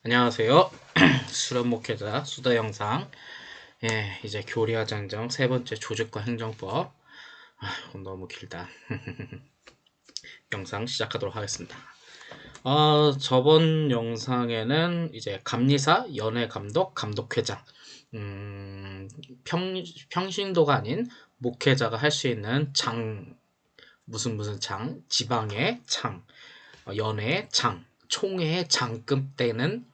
안녕하세요. 수련 목회자 수다 영상. 이제 교리화장정 세 번째 조직과 행정법. 너무 길다. 영상 시작하도록 하겠습니다. 저번 영상에는 이제 감리사, 연회감독, 감독회장, 평신도가 아닌 목회자가 할 수 있는 장, 무슨 장, 지방의 장, 연회의 장, 총회의 장급 때는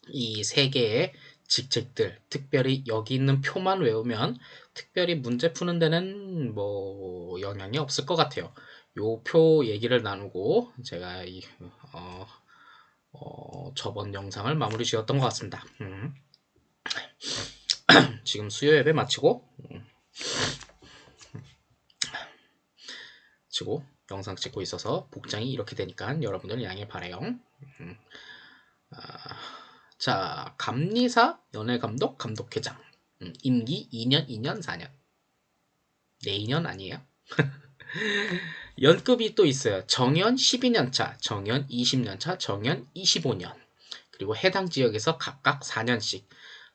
이 세 개의 직책들, 특별히 여기 있는 표만 외우면 특별히 문제 푸는 데는 뭐 영향이 없을 것 같아요. 요 표 얘기를 나누고 제가 저번 영상을 마무리 지었던 것 같습니다. 지금 수요 예배 마치고 영상 찍고 있어서 복장이 이렇게 되니까 여러분들 양해 바라요. 자, 감리사, 연회감독, 감독회장. 임기 2년, 2년, 4년. 내년 아니에요? 연급이 또 있어요. 정연 12년차, 정연 20년차, 정연 25년. 그리고 해당 지역에서 각각 4년씩.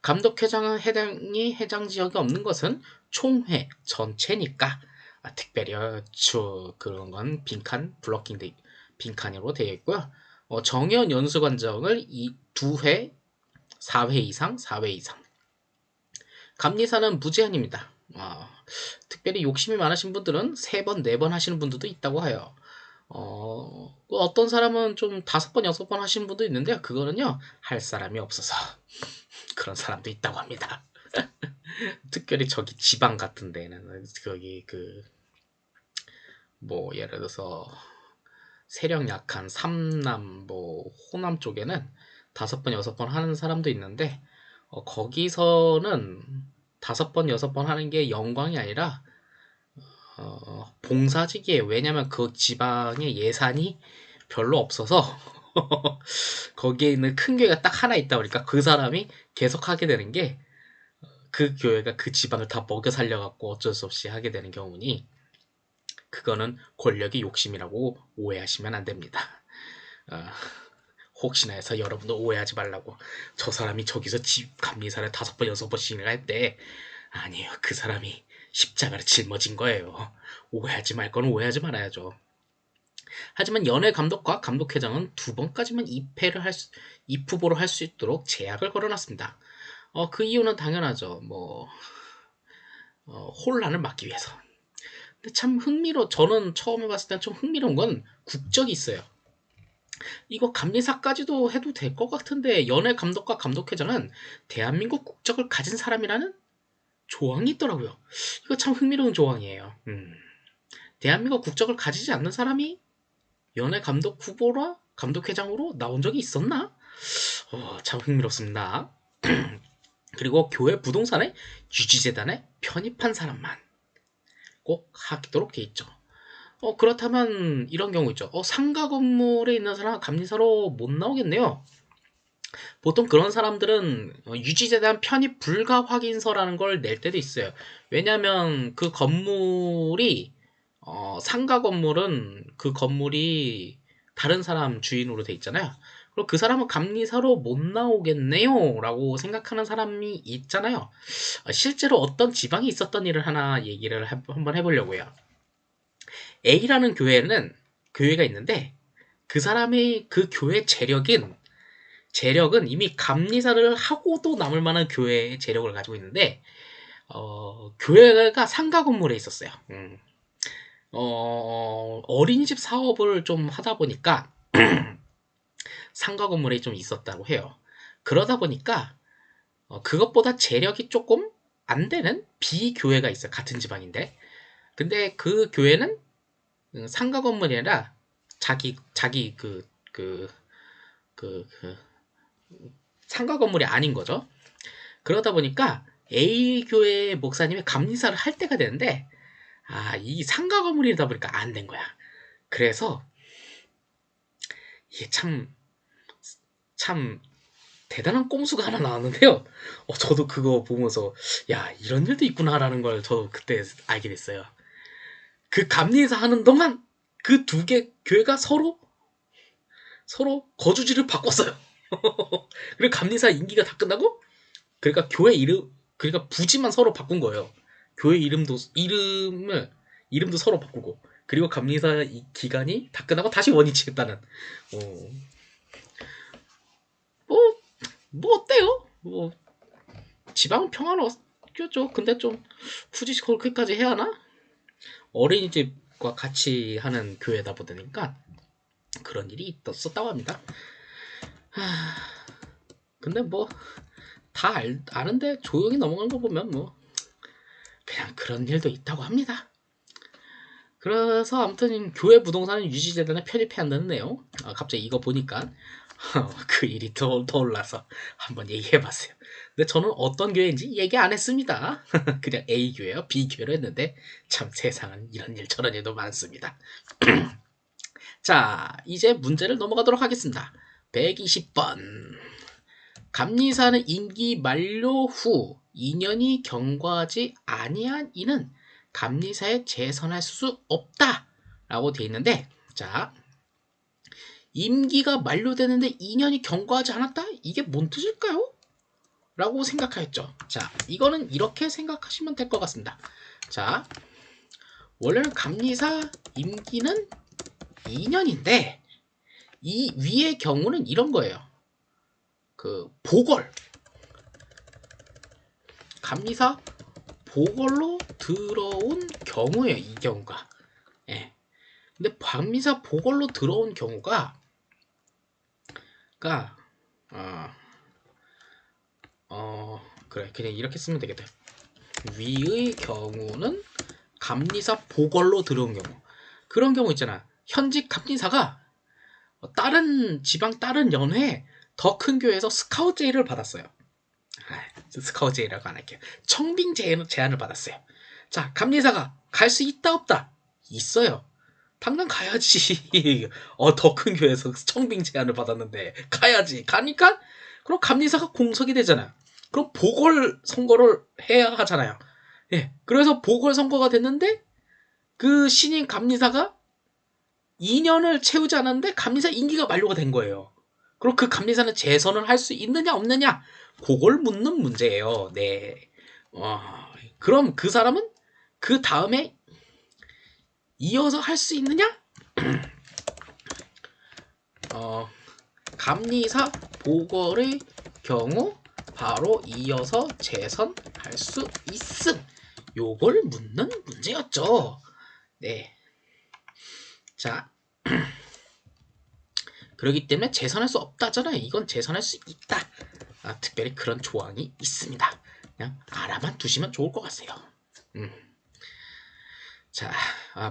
감독회장은 해당 지역이 없는 것은 총회 전체니까 특별히 그런 건 빈칸 블로킹 빈칸으로 되어 있고요. 정연 연수관정을 2회, 4회 이상, 4회 이상. 감리사는 무제한입니다. 특별히 욕심이 많으신 분들은 3번, 4번 하시는 분들도 있다고 해요. 어떤 사람은 좀 5번, 6번 하시는 분도 있는데 그거는요, 할 사람이 없어서 그런 사람도 있다고 합니다. 특별히 저기 지방 같은 데는 거기 뭐 예를 들어서 세력 약한 삼남, 뭐 호남 쪽에는 5번, 6번 하는 사람도 있는데 거기서는 5번, 6번 하는 게 영광이 아니라 봉사직이에요. 왜냐면 그 지방의 예산이 별로 없어서 거기에 있는 큰 교회가 딱 하나 있다 보니까 그 사람이 계속 하게 되는 게 그 교회가 그 지방을 다 먹여 살려갖고 어쩔 수 없이 하게 되는 경우니 그거는 권력의 욕심이라고 오해하시면 안 됩니다. 혹시나 해서 여러분도 오해하지 말라고. 저 사람이 저기서 집 감리사를 5번, 6번씩 할 때 아니에요. 그 사람이 십자가를 짊어진 거예요. 오해하지 말 건 오해하지 말아야죠. 하지만 연회 감독과 감독회장은 2번까지만 입후보로 할 수 있도록 제약을 걸어놨습니다. 그 이유는 당연하죠. 혼란을 막기 위해서. 근데 참 저는 처음에 봤을 때 좀 흥미로운 건 국적이 있어요. 이거 감리사까지도 해도 될 것 같은데 연회 감독과 감독회장은 대한민국 국적을 가진 사람이라는 조항이 있더라고요. 이거 참 흥미로운 조항이에요. 대한민국 국적을 가지지 않는 사람이 연예 감독 후보라 감독회장으로 나온 적이 있었나? 참 흥미롭습니다. 그리고 교회 부동산의 유지재단에 편입한 사람만 꼭 하도록 돼 있죠. 그렇다면 이런 경우 있죠. 상가 건물에 있는 사람은 감리사로 못 나오겠네요. 보통 그런 사람들은 유지재단 편입 불가 확인서라는 걸 낼 때도 있어요. 왜냐하면 그 건물이 상가 건물은 그 건물이 다른 사람 주인으로 돼 있잖아요. 그럼 그 사람은 감리사로 못 나오겠네요 라고 생각하는 사람이 있잖아요. 실제로 어떤 지방이 있었던 일을 하나 얘기를 한번 해보려고요. A라는 교회가 있는데 그 사람의 그 교회 재력은 이미 감리사를 하고도 남을 만한 교회의 재력을 가지고 있는데 교회가 상가 건물에 있었어요. 어린이집 사업을 좀 하다 보니까 상가 건물에 좀 있었다고 해요. 그러다 보니까 그것보다 재력이 조금 안 되는 비교회가 있어요. 같은 지방인데. 근데 그 교회는 상가 건물이 아니라 자기 상가 건물이 아닌 거죠. 그러다 보니까 A 교회 목사님이 감리사를 할 때가 되는데 이 상가 건물이다 보니까 안 된 거야. 그래서 이게 참 대단한 꼼수가 하나 나왔는데요. 저도 그거 보면서 야 이런 일도 있구나라는 걸 저도 그때 알게 됐어요. 그 감리사 하는 동안 그 2개 교회가 서로 거주지를 바꿨어요. 그리고 감리사 임기가 다 끝나고 그러니까 교회 이름 그러니까 부지만 서로 바꾼 거예요. 교회 이름도 서로 바꾸고 그리고 감리사 이 기간이 다 끝나고 다시 원위치했다는 어, 뭐, 뭐 어때요? 뭐 지방은 평화롭겠죠. 근데 좀 굳이 그렇게까지 해야 하나? 어린이집과 같이 하는 교회다 보니까 그런 일이 있었다고 합니다. 근데 뭐 다 아는데 조용히 넘어간 거 보면 뭐 그냥 그런 일도 있다고 합니다. 그래서 아무튼 교회 부동산은 유지재단에 편입해야 한다는 내용. 갑자기 이거 보니까 그 일이 떠올라서 한번 얘기해봤어요. 근데 저는 어떤 교회인지 얘기 안 했습니다. 그냥 A 교회요, B 교회로 했는데 참 세상은 이런 일 저런 일도 많습니다. 자, 이제 문제를 넘어가도록 하겠습니다. 120번. 감리사는 임기 만료 후 2년이 경과하지 아니한 이는 감리사에 재선할 수 없다 라고 되어 있는데, 자, 임기가 만료되는데 2년이 경과하지 않았다? 이게 뭔 뜻일까요? 라고 생각하였죠. 자, 이거는 이렇게 생각하시면 될 것 같습니다. 자, 원래는 감리사 임기는 2년인데 이 위의 경우는 이런 거예요. 그 보궐 감리사 보궐로 들어온 경우예요. 이 경우가. 예. 근데 감리사 보궐로 들어온 경우가 그러니까 그래 그냥 이렇게 쓰면 되겠다. 위의 경우는 감리사 보궐로 들어온 경우. 그런 경우 있잖아. 현직 감리사가 다른 지방 다른 연회에 더 큰 교회에서 스카우트 제의를 받았어요. 스카우트 제의라고 안 할게요. 청빙 제안을 받았어요. 자, 감리사가 갈 수 있다 없다? 있어요. 당장 가야지. 더 큰 교회에서 청빙 제안을 받았는데 가야지. 가니까 그럼 감리사가 공석이 되잖아. 그럼 보궐 선거를 해야 하잖아요. 예. 그래서 보궐 선거가 됐는데 그 신임 감리사가 2년을 채우지 않았는데 감리사 임기가 만료가 된 거예요. 그럼 그 감리사는 재선을 할 수 있느냐 없느냐? 그걸 묻는 문제예요. 네. 그럼 그 사람은 그 다음에 이어서 할 수 있느냐? 감리사 보궐의 경우 바로 이어서 재선할 수 있음. 요걸 묻는 문제였죠. 네. 자, 그렇기 때문에 재선할 수 없다잖아요. 이건 재선할 수 있다. 특별히 그런 조항이 있습니다. 그냥 알아만 두시면 좋을 것 같아요. 자,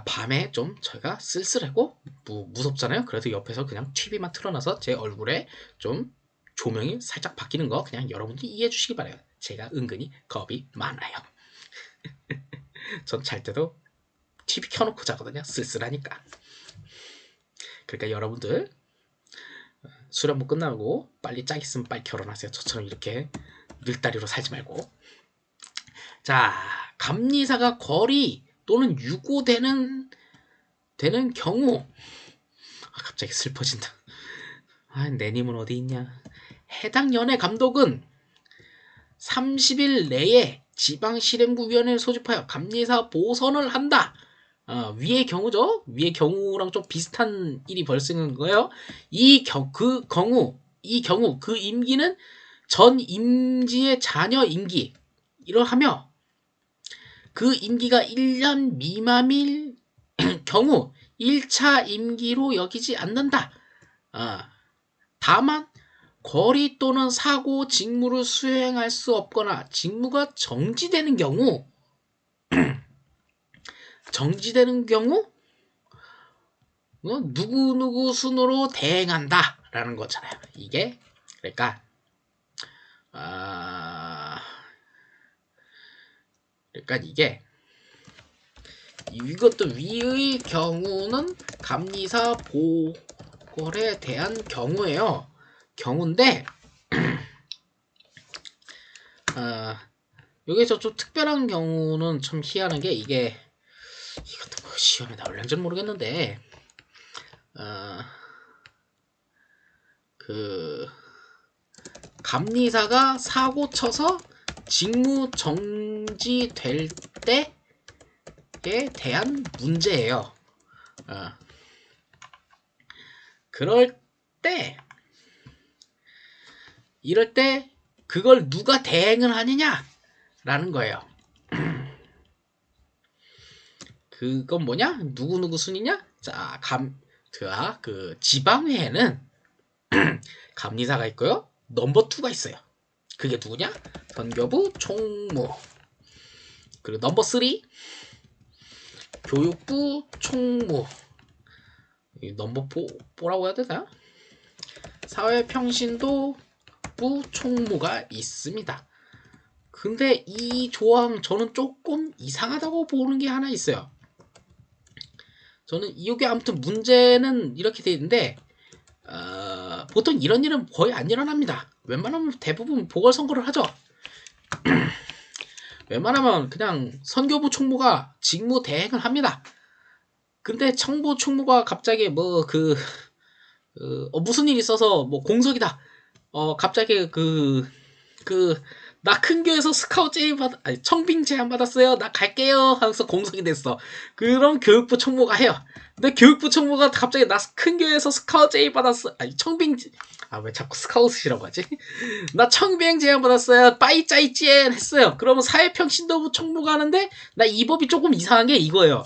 밤에 좀 저희가 쓸쓸하고 무섭잖아요. 그래서 옆에서 그냥 TV만 틀어놔서 제 얼굴에 좀 조명이 살짝 바뀌는 거 그냥 여러분들이 이해해 주시기 바라요. 제가 은근히 겁이 많아요. 전 잘 때도 TV 켜놓고 자거든요. 쓸쓸하니까. 그러니까 여러분들 술 한번 끝나고 빨리 짝 있으면 빨리 결혼하세요. 저처럼 이렇게 늘다리로 살지 말고. 자, 감리사가 거리 또는 유고되는 경우 갑자기 슬퍼진다. 내 님은 어디 있냐. 해당 연회 감독은 30일 내에 지방실행구위원회를 소집하여 감리사 보선을 한다. 위의 경우죠. 위의 경우랑 좀 비슷한 일이 벌어지는 거예요. 이 경우 그 임기는 전 임지의 자녀 임기 이러하며 그 임기가 1년 미만일 경우 1차 임기로 여기지 않는다. 다만 거리 또는 사고 직무를 수행할 수 없거나 직무가 정지되는 경우 누구누구 순으로 대행한다 라는 거잖아요. 이게 그러니까 이게 이것도 위의 경우는 감리사 보궐에 대한 경우예요. 경우인데 여기서 좀 특별한 경우는 참 희한한 게 이것도 뭐 시험에 나올는지는 모르겠는데 감리사가 사고 쳐서 직무 정지될 때에 대한 문제예요. 그럴 때, 이럴 때 그걸 누가 대행을 하느냐라는 거예요. 그건 뭐냐? 누구누구 순이냐? 자, 그 지방회에는 감리사가 있고요. 넘버 2가 있어요. 그게 누구냐? 선교부 총무. 그리고 넘버 3 교육부 총무. 넘버 4라고 해야 되나? 사회평신도부 총무가 있습니다. 근데 이 조항 저는 조금 이상하다고 보는 게 하나 있어요. 저는 이게 아무튼 문제는 이렇게 돼 있는데 보통 이런 일은 거의 안 일어납니다. 웬만하면 대부분 보궐선거를 하죠. 웬만하면 그냥 선교부 총무가 직무 대행을 합니다. 근데 청부 총무가 갑자기 무슨 일이 있어서 뭐 공석이다. 갑자기 나 큰 교회에서 스카우트 청빙 제안 받았어요. 나 갈게요. 하면서 공석이 됐어. 그럼 교육부 총무가 해요. 근데 교육부 총무가 갑자기 나 큰 교회에서 스카우트 제의 받았어. 왜 자꾸 스카우트시라고 하지? 나 청빙 제안 받았어요. 빠이짜이찌엔 했어요. 그러면 사회평신도부 총무가 하는데 나 이 법이 조금 이상한 게 이거예요.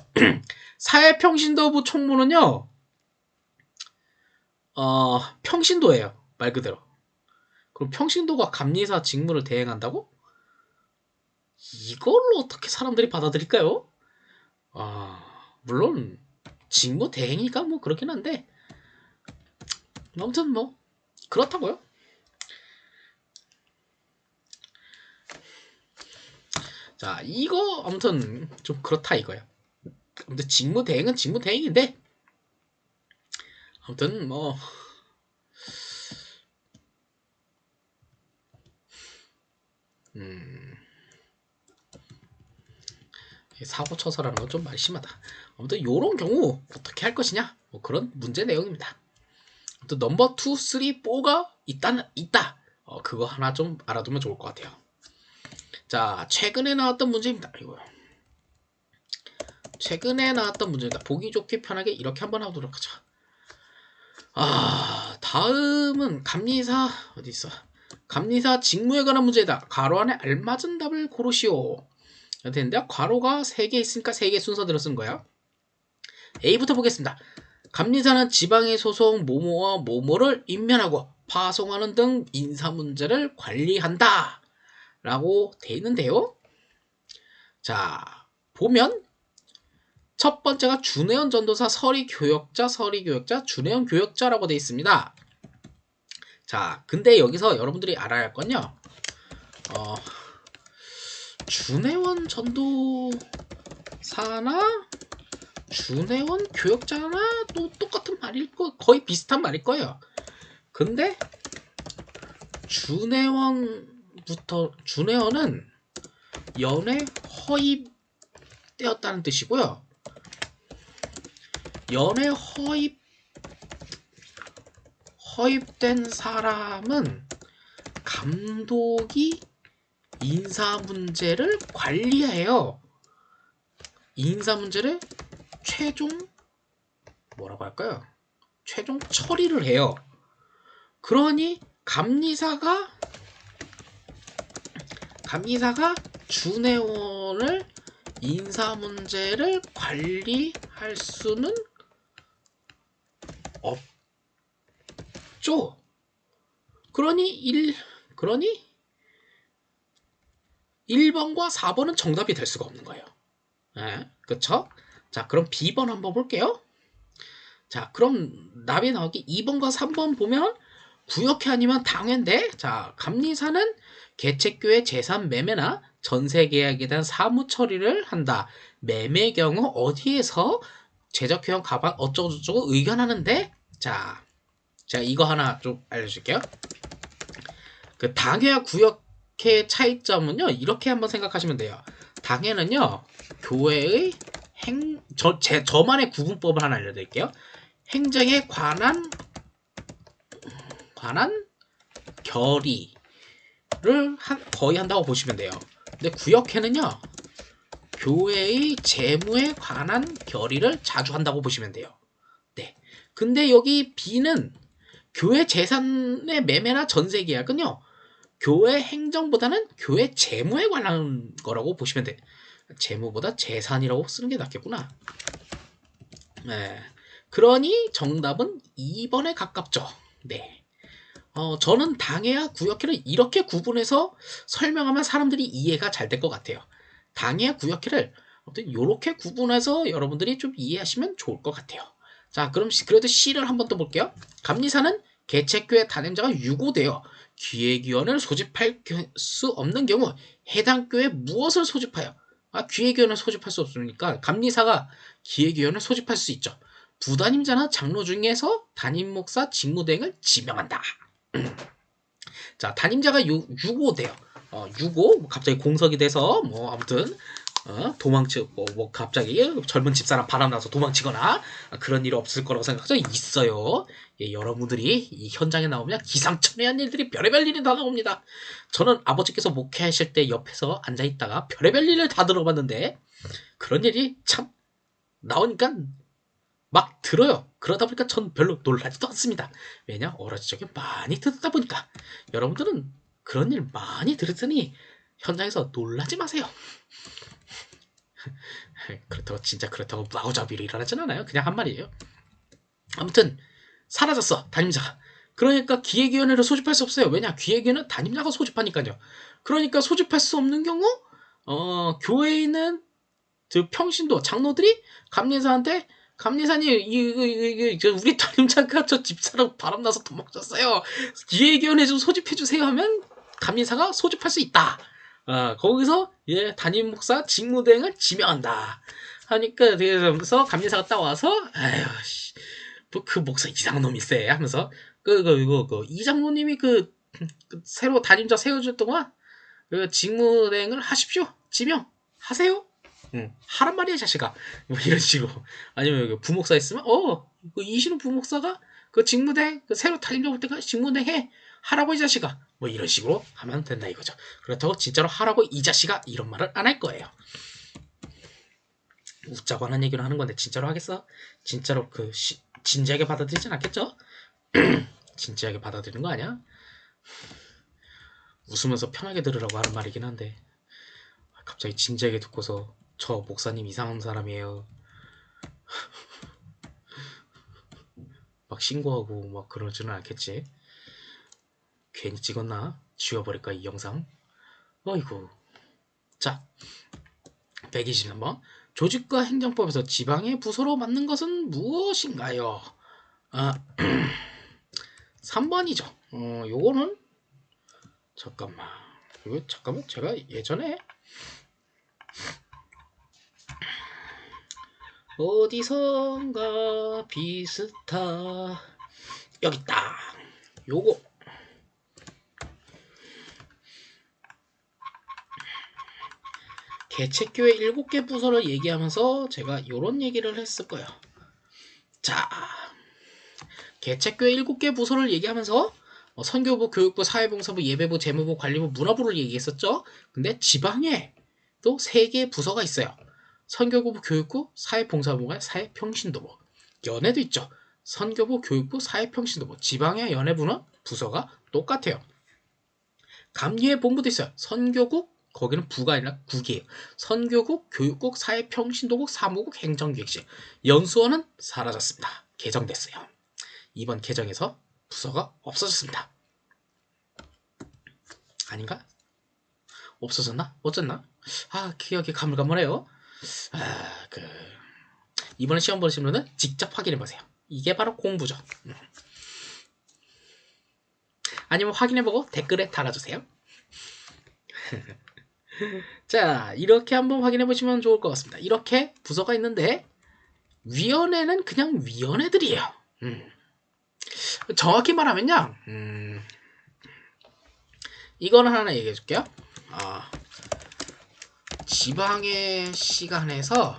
사회평신도부 총무는요. 평신도예요. 말 그대로. 그럼 평신도가 감리사 직무를 대행한다고? 이걸로 어떻게 사람들이 받아들일까요? 물론 직무 대행이니까 뭐 그렇긴 한데 아무튼 뭐 그렇다고요. 자, 이거 아무튼 좀 그렇다 이거예요. 아무튼 직무 대행은 직무 대행인데 아무튼 뭐 사고 쳐서라는 건 좀 많이 심하다. 아무튼 요런 경우 어떻게 할 것이냐 뭐 그런 문제 내용입니다. 아무튼 넘버 2, 3, 4가 있다. 그거 하나 좀 알아두면 좋을 것 같아요. 자, 최근에 나왔던 문제입니다. 이거 최근에 나왔던 문제입니다. 보기 좋게 편하게 이렇게 한번 하도록 하죠. 다음은 감리사 어디 있어? 감리사 직무에 관한 문제다. 괄호 안에 알맞은 답을 고르시오. 되는데요. 괄호가 3개 있으니까 3개 순서대로 쓴 거예요. A부터 보겠습니다. 감리사는 지방의 소속 모모와 모모를 임면하고 파송하는 등 인사 문제를 관리한다. 라고 돼 있는데요. 자, 보면 첫 번째가 준혜원 전도사 서리교역자, 준혜원 교역자라고 돼 있습니다. 자, 근데 여기서 여러분들이 알아야 할 건요. 준혜원 전도사나 준혜원 교역자나 또 똑같은 말일 거, 거의 비슷한 말일 거예요. 근데 준혜원은 연애 허입되었다는 뜻이고요. 연애 허입된 사람은 감독이 인사 문제를 관리해요. 인사 문제를 최종 처리를 해요. 그러니 감리사가 준혜원을 인사 문제를 관리할 수는 없죠. 그러니 1번과 4번은 정답이 될 수가 없는 거예요. 네, 그쵸? 자, 그럼 B번 한번 볼게요. 자, 그럼 답이 나오기 2번과 3번 보면 구역회 아니면 당회인데, 자, 감리사는 개척교회 재산 매매나 전세 계약에 대한 사무 처리를 한다. 매매 경우 어디에서 제적회원 가방 어쩌고저쩌고 의견하는데, 자, 이거 하나 좀 알려줄게요. 그 당회와 구역회 차이점은요, 이렇게 한번 생각하시면 돼요. 당회는요, 교회의 저만의 구분법을 하나 알려드릴게요. 행정에 관한 결의, 거의 한다고 보시면 돼요. 근데 구역회는요, 교회의 재무에 관한 결의를 자주 한다고 보시면 돼요. 네. 근데 여기 B는 교회 재산의 매매나 전세 계약은요, 교회 행정보다는 교회 재무에 관한 거라고 보시면 돼. 재무보다 재산이라고 쓰는 게 낫겠구나. 네. 그러니 정답은 2번에 가깝죠. 네. 저는 당해와 구역회를 이렇게 구분해서 설명하면 사람들이 이해가 잘 될 것 같아요. 당해와 구역회를 아무튼 이렇게 구분해서 여러분들이 좀 이해하시면 좋을 것 같아요. 자, 그럼 그래도 C를 한번 더 볼게요. 감리사는 개척교회 단임자가 유고되어 기획위원을 소집할 수 없는 경우 해당 교회 무엇을 소집하여? 기획위원을 소집할 수 없으니까 감리사가 기획위원을 소집할 수 있죠. 부단임자나 장로 중에서 담임 목사 직무대행을 지명한다. 자, 담임자가 유고돼요. 유고 갑자기 공석이 돼서 아무튼 도망치고 갑자기 젊은 집사람 바람나서 도망치거나 그런 일이 없을 거라고 생각하죠. 있어요. 예, 여러분들이 이 현장에 나오면 기상천외한 일들이 별의별 일이 다 나옵니다. 저는 아버지께서 목회하실 때 옆에서 앉아있다가 별의별 일을 다 들어봤는데 그런 일이 참 나오니까 막 들어요. 그러다 보니까 전 별로 놀라지도 않습니다. 왜냐? 어렸을 적에 많이 듣다 보니까. 여러분들은 그런 일 많이 들으니 현장에서 놀라지 마세요. 그렇다고 진짜 그렇다고 마구잡이로 일어나진 않아요. 그냥 한 말이에요. 아무튼 사라졌어, 담임자가. 그러니까 기획위원회를 소집할 수 없어요. 왜냐? 기획위원회는 담임자가 소집하니까요. 그러니까 소집할 수 없는 경우 교회에 있는 그 평신도 장로들이 감리사한테 감리사님 우리 담임자가 저 집사람 바람나서 도망쳤어요. 기획위원회 좀 소집해주세요 하면 감리사가 소집할 수 있다. 거기서 담임 목사 직무대행을 지명한다 하니까 그래서 감리사가 딱 와서 아유 그 목사 이상한 놈이세 하면서 이 장로님이 새로 담임자 세워줄 동안 직무대행을 하십시오. 지명하세요. 하란 말이야 자식아. 이런 식으로. 아니면 부목사 있으면 이신우 부목사가 그 직무대행 새로 담임자 올 때까지 직무대행 해 하라고 이 자식아. 이런 식으로 하면 된다 이거죠. 그렇다고 진짜로 하라고 이 자식아 이런 말을 안 할 거예요. 웃자고 하는 얘기를 하는 건데 진짜로 하겠어? 진짜로 진지하게 받아들이진 않겠죠? 진지하게 받아들이는 거 아니야? 웃으면서 편하게 들으라고 하는 말이긴 한데 갑자기 진지하게 듣고서 저 목사님 이상한 사람이에요 막 신고하고 막 그러지는 않겠지. 괜히 찍었나? 지워버릴까 이 영상? 어이구. 자, 123번. 조직과 행정법에서 지방의 부서로 맡는 것은 무엇인가요? 3번이죠. 요거는 잠깐만 제가 예전에 어디선가 비슷하 여기 있다. 요거 개척교회 7개 부서를 얘기하면서 제가 요런 얘기를 했을 거예요. 자, 개척교회 7개 부서를 얘기하면서 선교부, 교육부, 사회봉사부, 예배부, 재무부, 관리부, 문화부를 얘기했었죠. 근데 지방에 또 3개의 부서가 있어요. 선교부, 교육부, 사회봉사부가 사회평신도부. 연회도 있죠. 선교부, 교육부, 사회평신도부. 지방의 연회부는 부서가 똑같아요. 감리회 본부도 있어요. 선교국, 거기는 부가 아니라 국이에요. 선교국, 교육국, 사회평신도국, 사무국, 행정기획실. 연수원은 사라졌습니다. 개정됐어요. 이번 개정에서 부서가 없어졌습니다. 아닌가? 없어졌나? 어쨌나? 기억이 가물가물해요. 이번에 시험 보시는 분은 직접 확인해보세요. 이게 바로 공부죠. 아니면 확인해보고 댓글에 달아주세요. 자, 이렇게 한번 확인해보시면 좋을 것 같습니다. 이렇게 부서가 있는데 위원회는 그냥 위원회들이에요. 정확히 말하면요. 이거는 하나 얘기해줄게요. 지방의 시간에서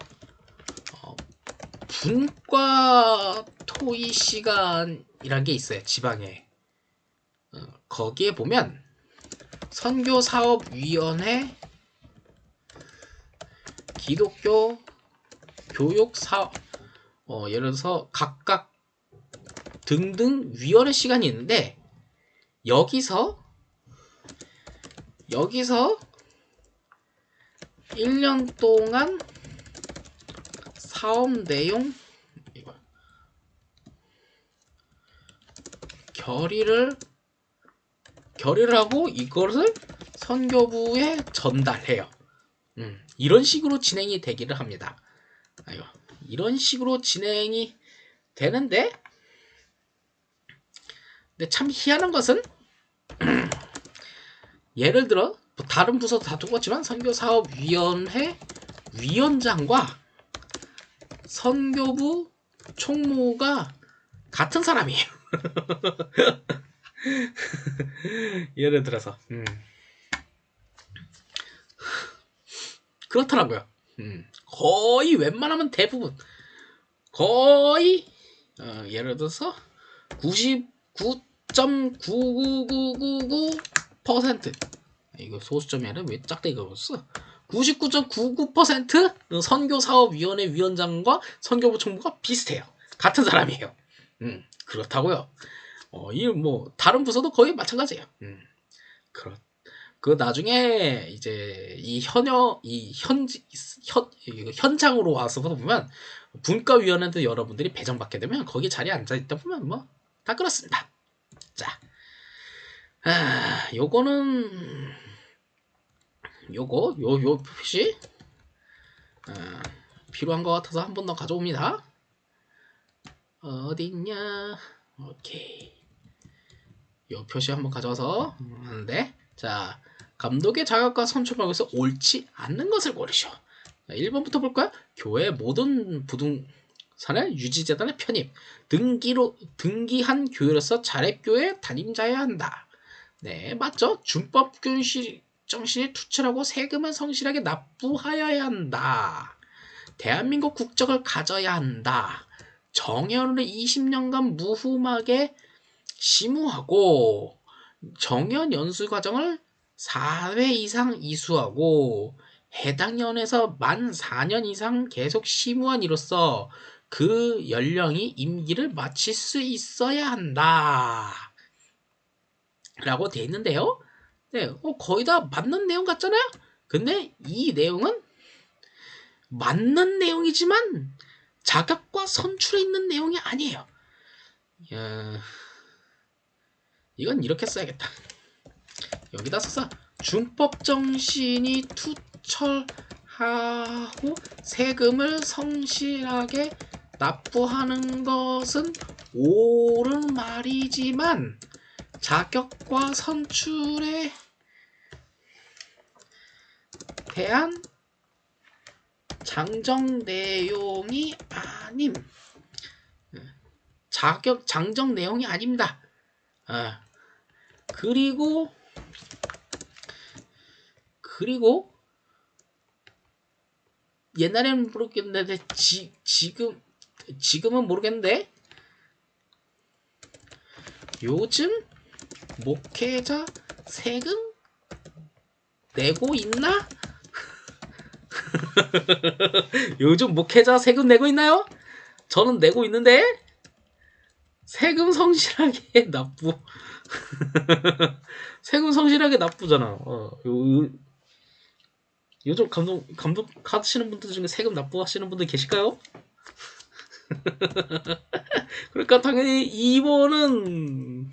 분과 토의 시간이란 게 있어요. 지방에. 거기에 보면 선교사업위원회 기독교 교육사업 예를 들어서 각각 등등 위원회 시간이 있는데 여기서 1년 동안 사업 내용 결의를 하고 이것을 선교부에 전달해요. 이런 식으로 진행이 되기를 합니다. 이런 식으로 진행이 되는데, 근데 참 희한한 것은 예를 들어 다른 부서도 다 똑같지만 선교사업위원회 위원장과 선교부 총무가 같은 사람이에요. 예를 들어서 그렇더라고요. 거의 웬만하면 대부분 거의 예를 들어서 99.99999% 이거 소수점이 아니라 왜 짝대기가 없어? 99.99% 선교사업위원회 위원장과 선교부 총무가 비슷해요. 같은 사람이에요. 그렇다고요. 이 뭐 다른 부서도 거의 마찬가지예요. 그 나중에 이제 이 현장으로 와서 보면 분과위원회도 여러분들이 배정받게 되면 거기 자리에 앉아 있다 보면 뭐 다 그렇습니다. 자, 요거는 요 표시 필요한 것 같아서 한 번 더 가져옵니다. 어딨냐? 오케이. 요 표시 한번 가져와서 하는데, 자, 감독의 자격과 선출 방에서 옳지 않는 것을 고르시오. 1번부터 볼까요? 교회 모든 부동산의 유지재단의 편입, 등기한 교회로서 자립교회 담임자여야 한다. 네, 맞죠? 준법 정신이 투철하고 세금을 성실하게 납부하여야 한다. 대한민국 국적을 가져야 한다. 정연을 20년간 무후하게 심우하고 정연 연수 과정을 4회 이상 이수하고 해당 연에서 만 4년 이상 계속 심우한 이로써 그 연령이 임기를 마칠 수 있어야 한다. 라고 돼 있는데요. 네, 거의 다 맞는 내용 같잖아요. 근데 이 내용은 맞는 내용이지만 자격과 선출에 있는 내용이 아니에요. 이건 이렇게 써야겠다. 여기다 써서 준법 정신이 투철하고 세금을 성실하게 납부하는 것은 옳은 말이지만 자격과 선출에 대한 장정 내용이 아님. 장정 내용이 아닙니다. 그리고 옛날에는 모르겠는데 지금은 모르겠는데 요즘 목회자 세금 내고 있나? 요즘 목회자 세금 내고 있나요? 저는 내고 있는데 세금 성실하게 납부. 세금 성실하게 납부잖아. 요즘 감독 하시는 분들 중에 세금 납부하시는 분들 계실까요? 그러니까 당연히 2번은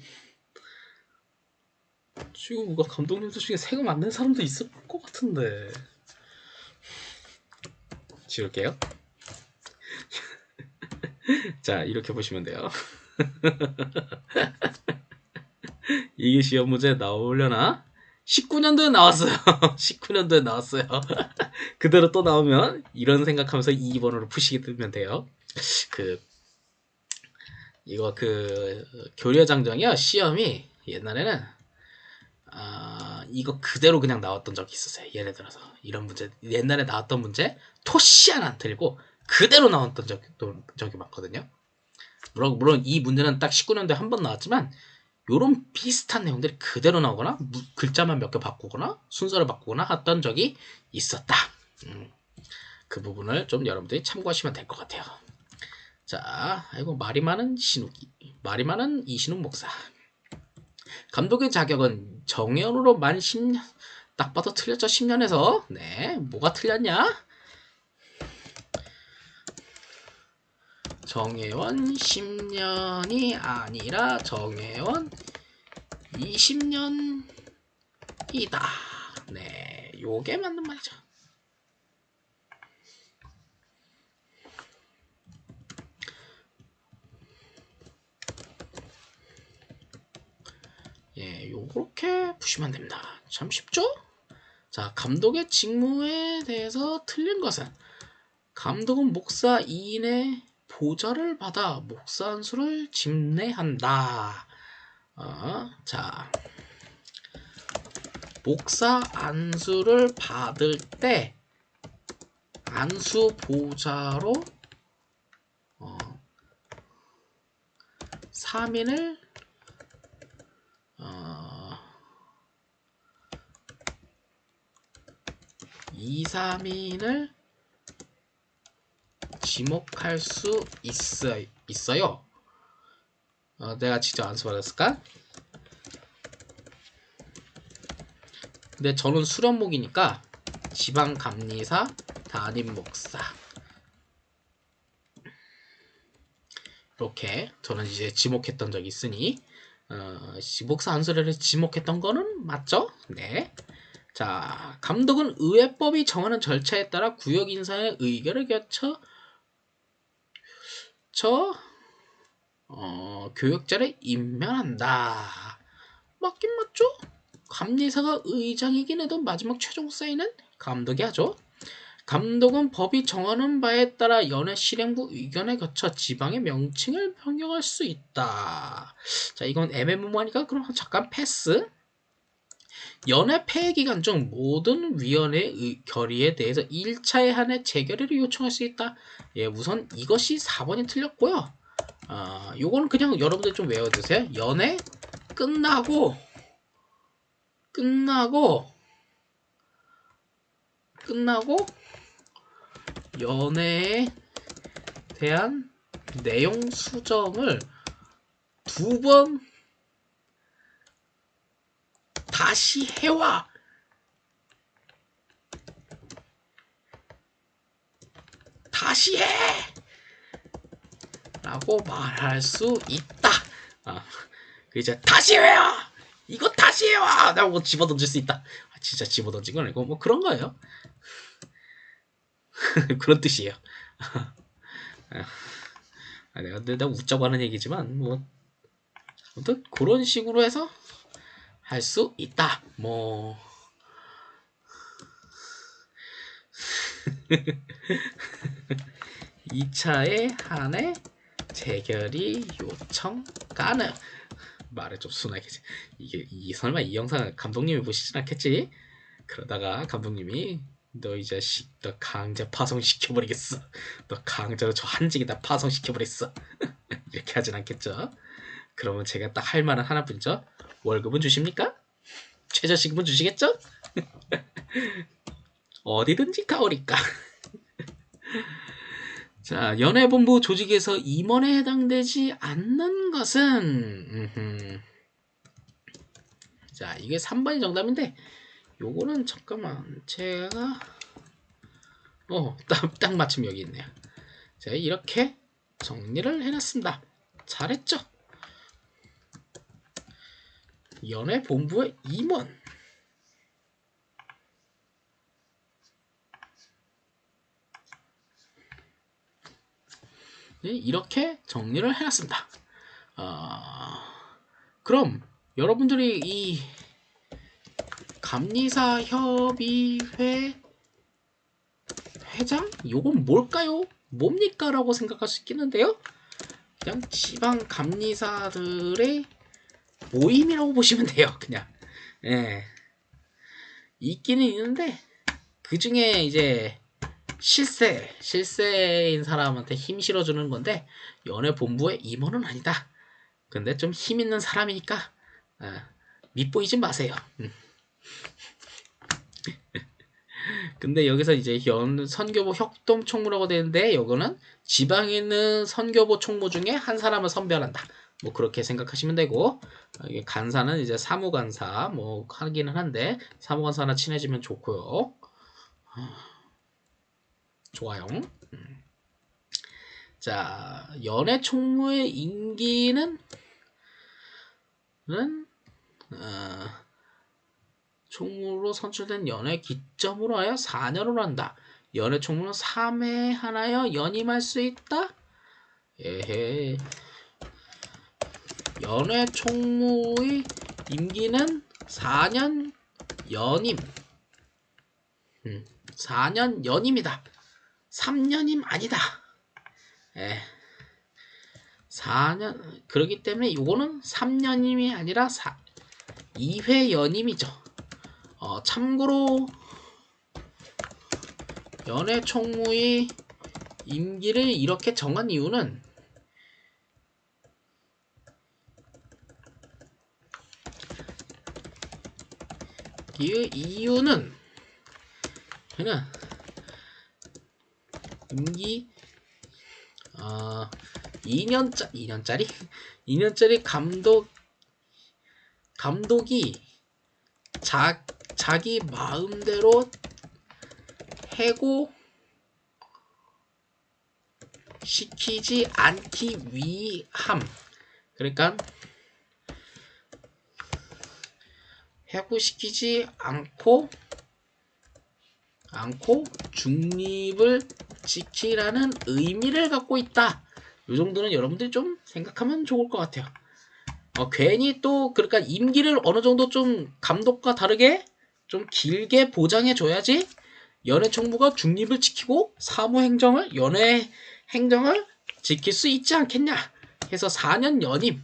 지금 누가 감독님들 중에 세금 안 낸 사람도 있을 것 같은데. 지울게요. 자, 이렇게 보시면 돼요. 이게 시험 문제 나오려나? 19년도에 나왔어요. 19년도에 나왔어요. 그대로 또 나오면 이런 생각하면서 2번으로 푸시게 되면 돼요. 이거 교려장정이요. 시험이 옛날에는 이거 그대로 그냥 나왔던 적이 있었어요. 예를 들어서 이런 문제 옛날에 나왔던 문제 토시 하나 들고 그대로 나왔던 적이 많거든요. 물론 이 문제는 딱 19년도에 한 번 나왔지만 요런 비슷한 내용들이 그대로 나오거나 글자만 몇 개 바꾸거나 순서를 바꾸거나 했던 적이 있었다. 그 부분을 좀 여러분들이 참고하시면 될 것 같아요. 자, 아이고 말이 많은 이신욱 목사. 감독의 자격은 정연으로 만 10년, 딱 봐도 틀렸죠. 10년에서. 네, 뭐가 틀렸냐? 정혜원 10년이 아니라 정혜원 20년이다. 네, 요게 맞는 말이죠. 예, 요렇게 푸시면 됩니다. 참 쉽죠? 자, 감독의 직무에 대해서 틀린 것은 감독은 목사 2인의 보좌를 받아 목사 안수를 집례한다. 자, 목사 안수를 받을 때 안수 보좌로 3인을 2, 3인을 지목할 수 있어요. 내가 직접 안수받았을까? 근데 저는 수련목이니까 지방감리사 담임 목사 이렇게 저는 이제 지목했던 적이 있으니 목사 안수를 지목했던 거는 맞죠? 네. 자, 감독은 의회법이 정하는 절차에 따라 구역 인사의 의결을 거쳐 교역자를 임명한다. 맞긴 맞죠? 감리사가 의장이긴 해도 마지막 최종 사인은 감독이 하죠. 감독은 법이 정하는 바에 따라 연회 실행부 의견에 거쳐 지방의 명칭을 변경할 수 있다. 자, 이건 애매모호하니까 그럼 잠깐 패스. 연회 폐회 기간 중 모든 위원회 결의에 대해서 1차에 한해 재결의를 요청할 수 있다. 예, 우선 이것이 4번이 틀렸고요. 요거는 그냥 여러분들 좀 외워두세요. 연회 끝나고 연회에 대한 내용 수정을 2번 다시 해와. 다시 해! 라고 말할 수 있다. 이제 다시 해요! 이거 다시 해와! 라고 집어던질 수 있다. 진짜 집어던진 건 아니고 뭐 그런 거예요. 그런 뜻이에요. 내가 웃자고 하는 얘기지만 뭐 아무튼 그런 식으로 해서 할 수 있다. 뭐 2차에 한해 재결의 요청 가능. 말을 좀 순하게. 설마 이 영상 감독님이 보시진 않겠지? 그러다가 감독님이 너 이 자식 너 강제 파송시켜버리겠어. 너 강제로 저 한직에다 파송시켜버렸어. 이렇게 하진 않겠죠? 그러면 제가 딱 할 말은 하나뿐이죠. 월급은 주십니까? 최저시급은 주시겠죠? 어디든지 가오리까. 자, 연회본부 조직에서 임원에 해당되지 않는 것은 자, 이게 3번이 정답인데 요거는 잠깐만 제가 딱 맞춤 여기 있네요. 자, 이렇게 정리를 해놨습니다. 잘했죠? 연회본부의 임원 이렇게 정리를 해놨습니다. 그럼 여러분들이 이 감리사 협의회 회장? 요건 뭘까요? 뭡니까? 라고 생각할 수 있겠는데요. 그냥 지방 감리사들의 모임이라고 보시면 돼요. 그냥 있기는 있는데 그 중에 이제 실세인 사람한테 힘 실어주는 건데 연회 본부의 임원은 아니다. 근데 좀 힘 있는 사람이니까 밉보이지 마세요. 근데 여기서 이제 선교부 협동총무라고 되는데 요거는 지방에 있는 선교부 총무 중에 한 사람을 선별한다. 뭐 그렇게 생각하시면 되고 이게 간사는 이제 사무간사 뭐 하기는 한데 사무간사나 친해지면 좋고요. 좋아요. 자, 연해 총무의 임기는 어, 총무로 선출된 연해 기점으로 하여 4년으로 한다. 연해 총무는 3회 하나여 연임할 수 있다. 에헤. 연해 총무의 임기는 4년 연임. 4년 연임이다. 3년임 아니다. 4년 그렇기 때문에 이거는 3년임이 아니라 2회 연임이죠. 참고로 연해 총무의 임기를 이렇게 정한 이유는 그냥 임기 2년짜리 감독이 자기 마음대로 해고 시키지 않기 위함. 그러니까 해고시키지 않고 중립을 지키라는 의미를 갖고 있다. 이 정도는 여러분들이 좀 생각하면 좋을 것 같아요. 괜히 또 그러니까 임기를 어느 정도 좀 감독과 다르게 좀 길게 보장해 줘야지 연해 총무가 중립을 지키고 연해 행정을 지킬 수 있지 않겠냐 해서 4년 연임의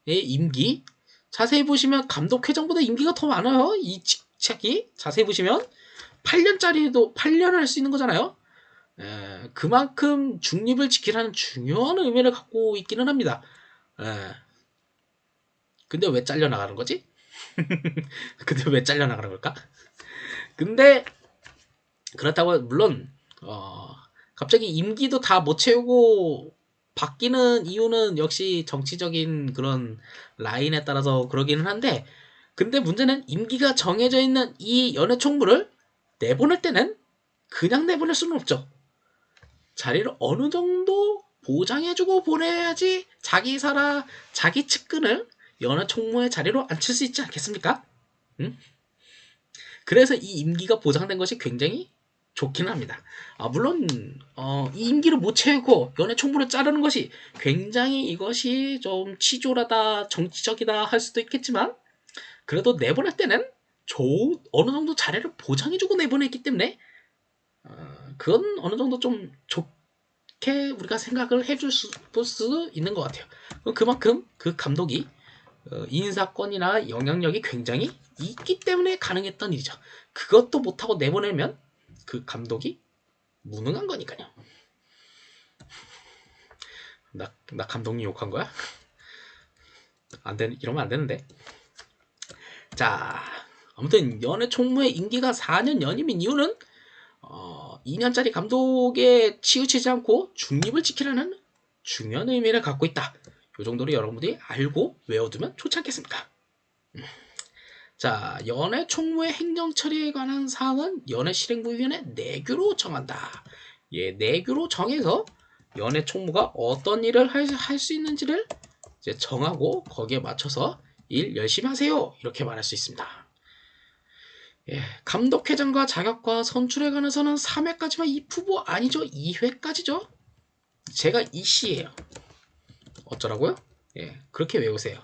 임기. 자세히 보시면 감독회장보다 임기가 더 많아요. 이 직책이 자세히 보시면 8년짜리도 8년 할 수 있는 거잖아요. 그만큼 중립을 지키라는 중요한 의미를 갖고 있기는 합니다. 근데 왜 잘려나가는 거지? 근데 왜 잘려나가는 걸까? 근데 그렇다고 물론 갑자기 임기도 다 못 채우고 바뀌는 이유는 역시 정치적인 그런 라인에 따라서 그러기는 한데, 근데 문제는 임기가 정해져 있는 이 연해 총무를 내보낼 때는 그냥 내보낼 수는 없죠. 자리를 어느 정도 보장해주고 보내야지 자기 측근을 연해 총무의 자리로 앉힐 수 있지 않겠습니까? 응? 그래서 이 임기가 보장된 것이 굉장히 좋기는 합니다. 물론 이 임기를 못 채우고 연해 총무를 자르는 것이 굉장히 이것이 좀 치졸하다, 정치적이다 할 수도 있겠지만, 그래도 내보낼 때는 어느 정도 자리를 보장해주고 내보냈기 때문에 그건 어느 정도 좀 좋게 우리가 생각을 해줄 수 있는 것 같아요. 그만큼 그 감독이 인사권이나 영향력이 굉장히 있기 때문에 가능했던 일이죠. 그것도 못하고 내보내면 그 감독이 무능한 거니까요. 나 감독님 욕한 거야? 이러면 안 되는데. 자, 아무튼 연해 총무의 임기가 4년 연임인 이유는 2년짜리 감독에 치우치지 않고 중립을 지키라는 중요한 의미를 갖고 있다. 이 정도로 여러분들이 알고 외워두면 좋지 않겠습니까? 자, 연해 총무의 행정처리에 관한 사항은 연해 실행부위원회 내규로 정한다. 내규로 정해서 연해 총무가 어떤 일을 할 수 있는지를 이제 정하고 거기에 맞춰서 일 열심히 하세요. 이렇게 말할 수 있습니다. 감독회장과 자격과 선출에 관해서는 3회까지만 입후보 아니죠. 2회까지죠. 제가 이씨예요. 어쩌라고요? 그렇게 외우세요.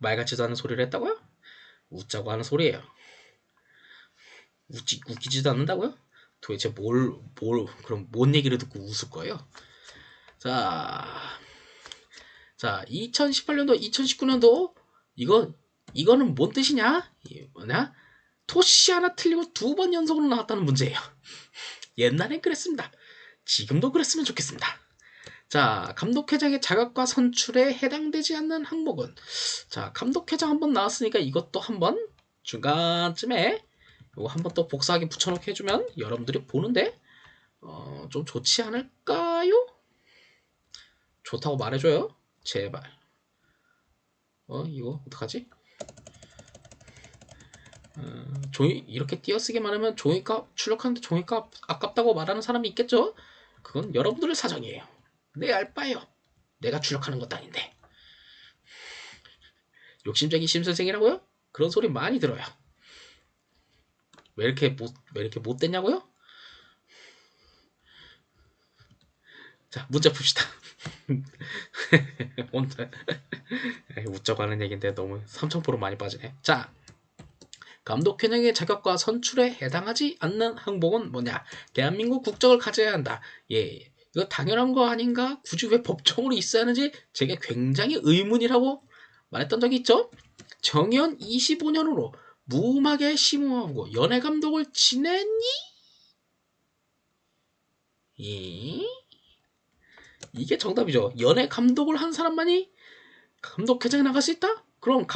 말 같지도 않은 소리를 했다고요? 웃자고 하는 소리예요. 웃기지도 않는다고요? 도대체 그럼 뭔 얘기를 듣고 웃을 거예요? 자, 2018년도, 2019년도 이거는 뭔 뜻이냐? 뭐냐? 토시 하나 틀리고 2번 연속으로 나왔다는 문제예요. 옛날엔 그랬습니다. 지금도 그랬으면 좋겠습니다. 자, 감독회장의 자격과 선출에 해당되지 않는 항목은, 자, 감독회장 한번 나왔으니까 이것도 한번 중간쯤에 이거 한번 또 복사하기 붙여놓게 해주면 여러분들이 보는데 좀 좋지 않을까요? 좋다고 말해줘요. 제발. 이거 어떡하지? 종이 이렇게 띄어쓰기만 하면 종이값 출력하는데 종이값 아깝다고 말하는 사람이 있겠죠? 그건 여러분들의 사정이에요. 내 알바예요. 내가 출력하는 것도 아닌데. 욕심쟁이 심선생이라고요? 그런 소리 많이 들어요. 왜 이렇게 못됐냐고요? 자, 문제 풉시다. 오늘 웃자고 하는 얘기인데 너무 3000% 많이 빠지네. 자, 감독회장의 자격과 선출에 해당하지 않는 항목은 뭐냐? 대한민국 국적을 가져야 한다. 예, 이거 당연한 거 아닌가? 굳이 왜 법정으로 있어야 하는지 제가 굉장히 의문이라고 말했던 적이 있죠. 정연 25년으로 무음악에 심호하고 연예감독을 지냈니? 예? 이게 정답이죠. 연예감독을 한 사람만이 감독회장에 나갈 수 있다? 그럼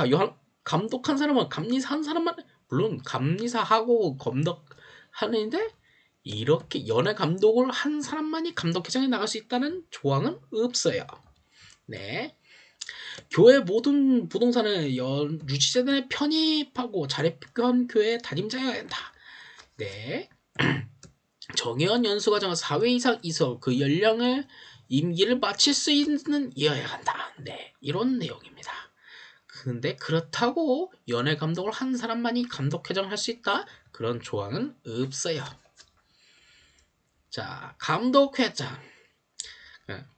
감독한 사람은 감리사 한 사람만, 물론 감리사하고 감독하는데 이렇게 연예 감독을 한 사람만이 감독회장에 나갈 수 있다는 조항은 없어요. 네. 교회 모든 부동산을 유지재단에 편입하고 자립한 교회 담임자여야 한다. 네. 정의원 연수과정은 4회 이상 있어 그 연령을 임기를 마칠 수 있는 이어야 한다. 네. 이런 내용입니다. 근데 그렇다고 연예 감독을 한 사람만이 감독회장을 할 수 있다? 그런 조항은 없어요. 자, 감독회장.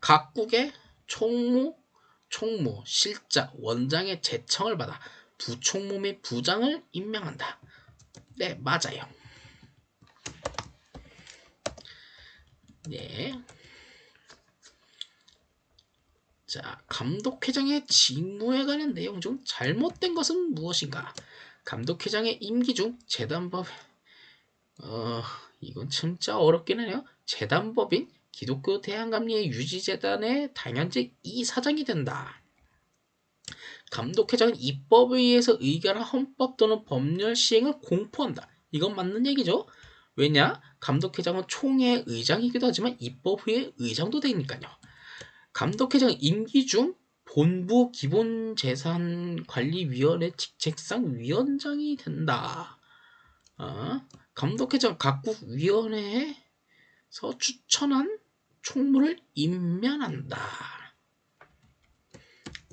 각국의 총무, 실장, 원장의 제청을 받아 부총무 및 부장을 임명한다. 네, 맞아요. 네. 자, 감독회장의 직무에 관한 내용 중 잘못된 것은 무엇인가? 감독회장의 임기 중 재단법, 이건 진짜 어렵긴 해요. 재단법인 기독교 대한감리회 유지재단의 당연직 이사장이 된다. 감독회장은 입법에 의해서 의결한 헌법 또는 법률 시행을 공포한다. 이건 맞는 얘기죠. 왜냐? 감독회장은 총회 의장이기도 하지만 입법회의 의장도 되니까요. 감독회장은 임기 중 본부 기본재산관리위원회 직책상 위원장이 된다. 감독회장 각국 위원회에서 추천한 총무를 임명한다.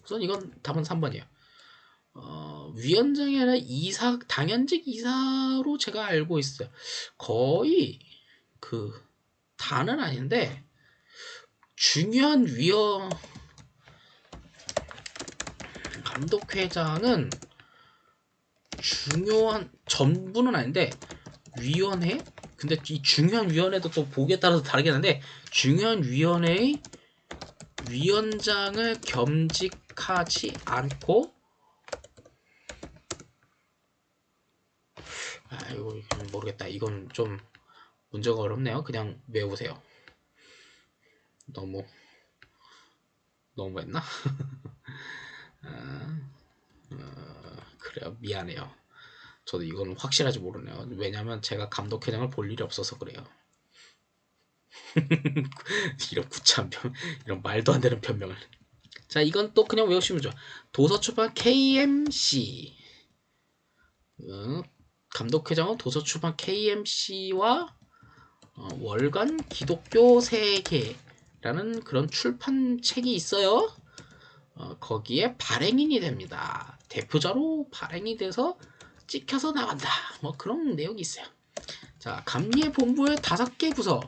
우선 이건 답은 3번이에요. 위원장이 아니라 이사, 당연직 이사로 제가 알고 있어요. 거의 다는 아닌데 중요한 감독회장은 중요한 전부는 아닌데 위원회? 근데 이 중요한 위원회도 또 보기에 따라서 다르긴 한데 중요한 위원회의 위원장을 겸직하지 않고 이거 모르겠다. 이건 좀 문제가 어렵네요. 그냥 외우세요. 너무했나? 그래요. 미안해요. 저도 이건 확실하지 모르네요. 왜냐면 제가 감독회장을 볼 일이 없어서 그래요. 이런 구차한 이런 말도 안 되는 변명을. 자, 이건 또 그냥 외우시면 좋아. 도서출판 KMC. 감독회장은 도서출판 KMC와 월간 기독교 세계라는 그런 출판책이 있어요. 거기에 발행인이 됩니다. 대표자로 발행이 돼서 찍혀서 나간다. 뭐 그런 내용이 있어요. 자, 감리회 본부의 5개 부서.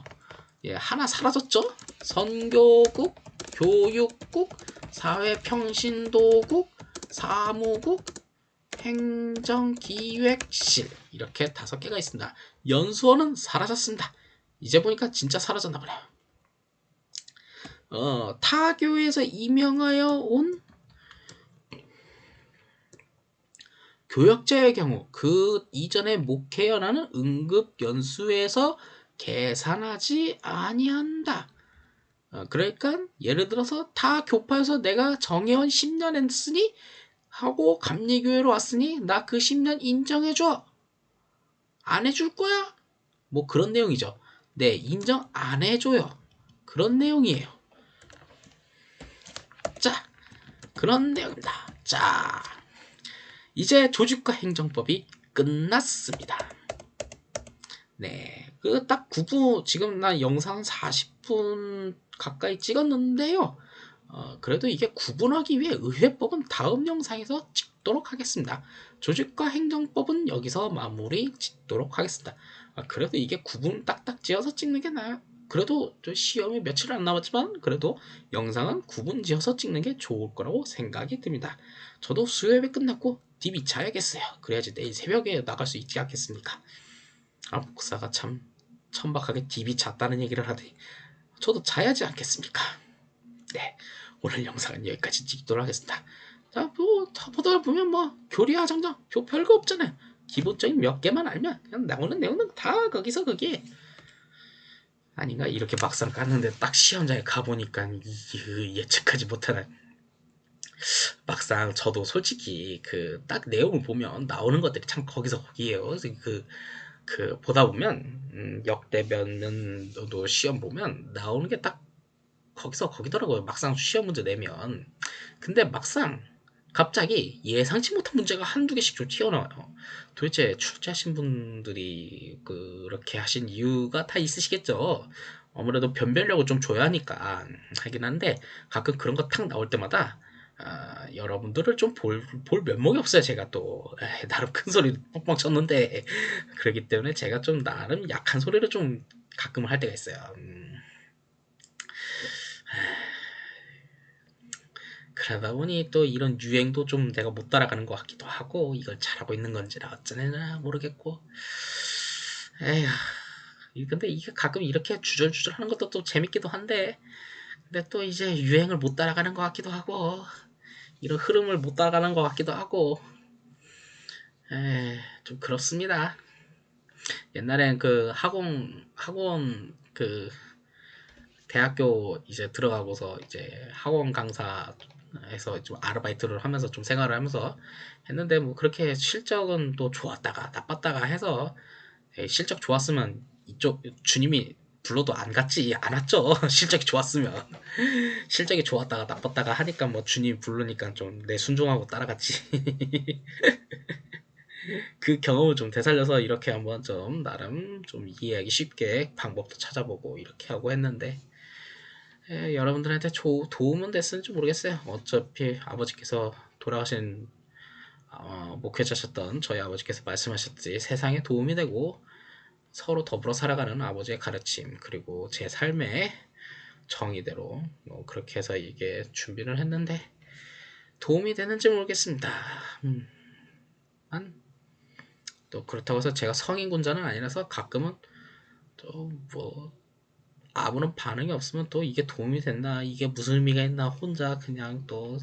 예, 하나 사라졌죠? 선교국, 교육국, 사회평신도국, 사무국, 행정기획실. 이렇게 5개가 있습니다. 연수원은 사라졌습니다. 이제 보니까 진짜 사라졌나 보네요. 타교에서 임명하여 온 교역자의 경우 그 이전에 목회연하는 응급연수에서 계산하지 아니한다. 그러니까 예를 들어서 다 교파에서 내가 정혜원 10년 했으니 하고 감리교회로 왔으니 나 그 10년 인정해줘. 안 해줄 거야? 뭐 그런 내용이죠. 네, 인정 안 해줘요. 그런 내용이에요. 자, 그런 내용입니다. 자, 이제 조직과 행정법이 끝났습니다. 네, 그 딱 9분, 지금 나 영상 40분 가까이 찍었는데요. 그래도 이게 구분하기 위해 의회법은 다음 영상에서 찍도록 하겠습니다. 조직과 행정법은 여기서 마무리 짓도록 하겠습니다. 그래도 이게 구분 딱딱 지어서 찍는 게 나아요. 그래도 시험이 며칠 안 남았지만 그래도 영상은 구분 지어서 찍는 게 좋을 거라고 생각이 듭니다. 저도 수요일에 끝났고 DB 자야겠어요. 그래야지 내일 새벽에 나갈 수 있지 않겠습니까? 목사가 참 천박하게 DB 잤다는 얘기를 하더니 저도 자야지 않겠습니까? 네, 오늘 영상은 여기까지 찍도록 하겠습니다. 자, 뭐 보다 보면 뭐 교리하정정 별거 없잖아요. 기본적인 몇 개만 알면 그냥 나오는 내용은 다 거기서 거기에 아닌가. 이렇게 막상 깠는데 딱 시험장에 가보니까 예측하지 못하는, 막상 저도 솔직히 그 딱 내용을 보면 나오는 것들이 참 거기서 거기에요. 그 보다 보면 역대면도 시험 보면 나오는 게 딱 거기서 거기더라고요. 막상 시험 문제 내면. 근데 막상 갑자기 예상치 못한 문제가 한두 개씩 좀 튀어나와요. 도대체 출제하신 분들이 그렇게 하신 이유가 다 있으시겠죠. 아무래도 변별력을 좀 줘야 하니까 하긴 한데, 가끔 그런 거 탁 나올 때마다 여러분들을 좀 볼 면목이 없어요. 제가 또 나름 큰 소리 뻥뻥 쳤는데 그렇기 때문에 제가 좀 나름 약한 소리를 좀 가끔 할 때가 있어요. 그러다 보니 또 이런 유행도 좀 내가 못 따라가는 것 같기도 하고, 이걸 잘하고 있는 건지라 어쩌나 모르겠고. 에휴, 근데 이게 가끔 이렇게 주절주절 하는 것도 또 재밌기도 한데, 근데 또 이제 유행을 못 따라가는 것 같기도 하고, 이런 흐름을 못 따라가는 것 같기도 하고, 좀 그렇습니다. 옛날엔 그 학원 대학교 이제 들어가고서 이제 학원 강사에서 좀 아르바이트를 하면서 좀 생활을 하면서 했는데, 뭐 그렇게 실적은 또 좋았다가 나빴다가 해서, 실적 좋았으면 이쪽 주님이 불러도 안 갔지 않았죠. 실적이 좋았으면. 실적이 좋았다가 나빴다가 하니까 뭐 주님 부르니까 좀 내 순종하고 따라갔지. 그 경험을 좀 되살려서 이렇게 한번 좀 나름 좀 이해하기 쉽게 방법도 찾아보고 이렇게 하고 했는데, 여러분들한테 도움은 됐을지 모르겠어요. 어차피 아버지께서 돌아가신 목회자셨던 저희 아버지께서 말씀하셨듯이 세상에 도움이 되고 서로 더불어 살아가는 아버지의 가르침, 그리고 제 삶의 정의대로 뭐 그렇게 해서 이게 준비를 했는데 도움이 되는지 모르겠습니다. 또 그렇다고 해서 제가 성인군자는 아니라서 가끔은 또 뭐 아무런 반응이 없으면 또 이게 도움이 됐나, 이게 무슨 의미가 있나, 혼자 그냥 또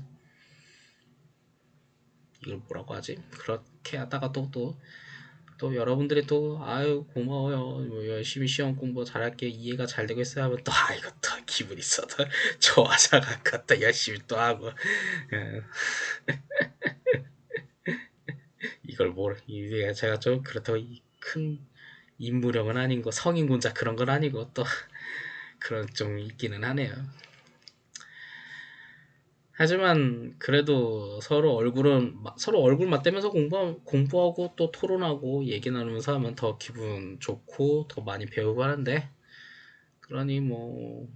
이걸 뭐라고 하지? 그렇게 하다가 또 여러분들이 또 아유 고마워요, 뭐 열심히 시험 공부 잘할게, 이해가 잘 되고 있어요 하면 또 아이고 또 기분 있어서 좋아져갖고 또 열심히 또 하고. 이걸 이게 제가 좀 그렇다고 큰 인물형은 아닌 거, 성인군자 그런 건 아니고 또 그런 좀 있기는 하네요. 하지만 그래도 서로 얼굴 맞대면서 공부하고 또 토론하고 얘기 나누면서 하면 더 기분 좋고 더 많이 배우고 하는데, 그러니 뭐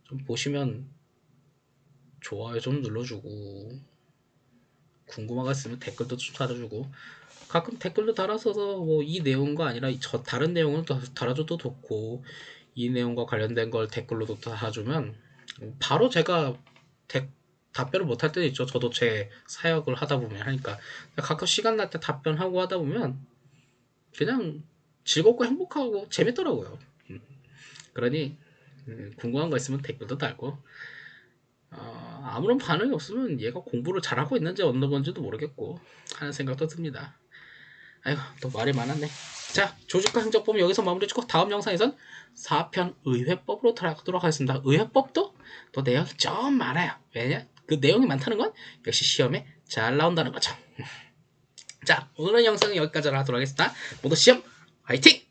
좀 보시면 좋아요 좀 눌러주고, 궁금한 거 있으면 댓글도 좀 달아주고, 가끔 댓글도 달아서 뭐 이 내용과 아니라 저 다른 내용을 또 달아줘도 좋고, 이 내용과 관련된 걸 댓글로도 달아주면 바로 제가 답변을 못할 때도 있죠. 저도 제 사역을 하다 보면 하니까 가끔 시간 날 때 답변하고 하다 보면 그냥 즐겁고 행복하고 재밌더라고요. 그러니 궁금한 거 있으면 댓글도 달고, 아무런 반응이 없으면 얘가 공부를 잘하고 있는지 어느 건지도 모르겠고 하는 생각도 듭니다. 아이고 또 말이 많았네. 자, 조직과 행정법은 여기서 마무리 짓고 다음 영상에선 4편 의회법으로 들어가도록 하겠습니다. 의회법도 또 내용이 좀 많아요. 왜냐? 그 내용이 많다는 건 역시 시험에 잘 나온다는 거죠. 자, 오늘의 영상은 여기까지 하도록 하겠습니다. 모두 시험 화이팅!